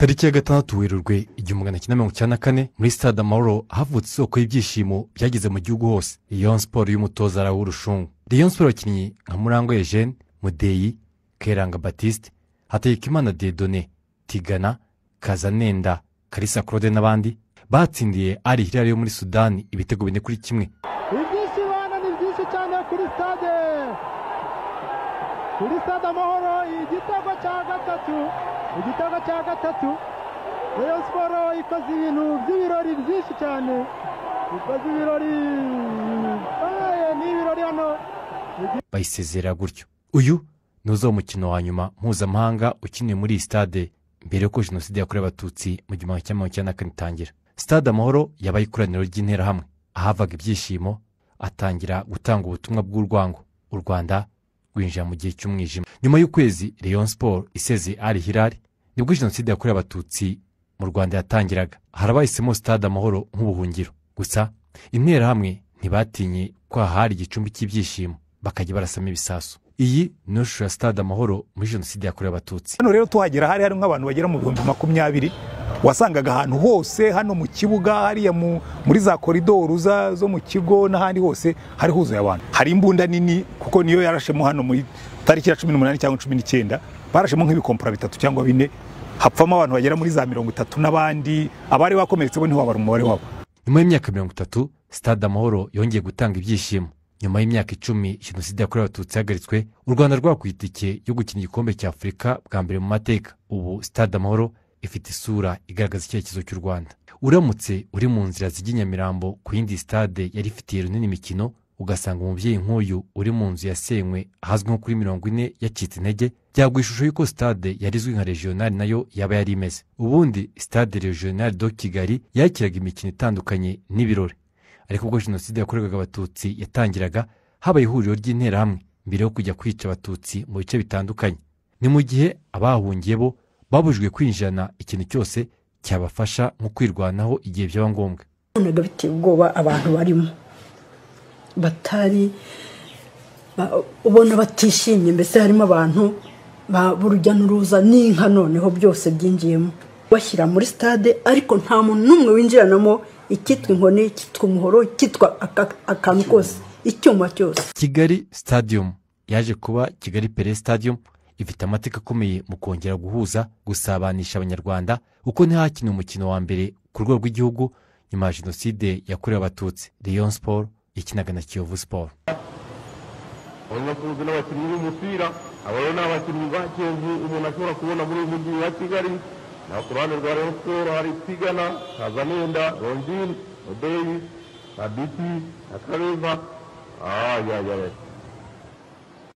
tariki ya 6 Werurwe 1994 muri Stade Amahoro havutse isoko y'ibyishimo byageze mu gihugu hose. Rayon Sport y'umutoza Raoul Rushungu. Rayon Sport abakinnyi nka Murangwa Eugene, Mudeyi, Kayiranga Baptiste, Hategekimana Dieudonné, Tigana, Kazanenda, Kalisa Claude n'abandi batsindiye Al Hilal yo muri Sudani ibitego 4-1. Ibyishimo ni byinshi cyane kuri Stade Amahoro. Igitego cya gatatu Rayon Sport ikoze ibintu by'ibirori byinshi cyane, ikoze ibirori n'ibirori hano bayisezera gutyo. Uyu nuzo umukino wa nyuma mpuzamahanga ukiniye muri stade mbere yo ko jenoside yakorewe abatutsi mu 1994 itangira. Stade Amahoro yabaye ikoraniro ry'intera hamwe ahavaga ibyishimo, atangira gutanga ubutumwa bw'urwango. U Rwanda rwinjira mu gihe cy'umwijima. Nyuma y'ukwezi Rayon Sport iseze Al Hilal nibwo jenoside yakorewe abatutsi mu Rwanda yatangiraga. Harabahisemo Stade Amahoro nk'ubuhungiro. Gusa intera hamwe ntibatinye kwa hari igicumbi cy'ibyishimo bakajya barasama ibisasu. Iyi no shusho ya Stade Amahoro muri jenoside yakorewe abatutsi. Hano rero tuhagera hari nk'abantu bagera mu 2020 wasangaga ahantu hose hano mu kibuga hariya muri za koridoru zo mu kigo n'ahandi hose hari huzuye abantu. Hari imbunda nini kuko niyo yarashemo hano muri tariki ya 18 cyangwa 19 barashemo nk'ibikompara 3 cyangwa 4 hapfamo abantu bagera muri za 30 n'abandi abari bakomeretse bo ntiwabara umubare wabo. Nyuma y'imyaka 30 Stade Amahoro yongeye gutanga ibyishimo. Nyuma y'imyaka 10 jenoside yakorewe abatutsi yahagaritswe, u Rwanda rwakwitike yo gukina igikombe cya Afurika bwa mbere mu mateka. Ubu Stade Amahoro ifite isura igaragaza icyerekezo cy'u Rwanda. Uramutse uri mu nzira zijya Nyamirambo ku yindi stade yari ifitiye runini imikino, ugasanga umubyeyi nk'uyu uri mu nzu yasenywe ahazwi nko kuri 40 yacitse intege, byagwa ishusho y'uko stade yarizwi nka regional nayo yaba yari imeze. Ubundi Stade Regional de Kigali yakiraga imikino itandukanye n'ibirori. Ariko ubwo jenoside yakorewaga abatutsi yatangiraga, habaye ihuriro ry'intera hamwe mbere yo kujya kwica abatutsi mu bice bitandukanye. Ni mu gihe abahungiye bo babujwe kwinjirana ikintu cyose cyabafasha nko kwirwanaho igihe byaba ngombwa. Naga biteye ubwoba abantu barimo batari ubona batishimye, mbese harimo abantu burujya n'uruza n'inka noneho byose byinjiyemo bashyira muri stade, ariko nta muntu n'umwe winjiranamo ikitwa inkoni, ikitwa umuhoro, ikitwa akantu kose, icyuma cyose. Kigali Stadium yaje kuba Kigali Pele Stadium, ifite amateka akomeye mu kongera guhuza, gusabanisha abanyarwanda uko ntihakina umukino wa mbere ku rwego rw'igihugu nyuma ya jenoside yakorewe abatutsi. Rayon Sport ikinaga na Kiyovu Sport. Abanyakuzi n'abakinnyi b'umupira abaro n'abakinnyi bakenze umuntu ashobora kubona muri uyu mujyi wa Kigali. Na ku ruhande rwa Rayon Sport hari Tigana, Kazanenda, Rondine, Mudeyi, Abiti, Akareva.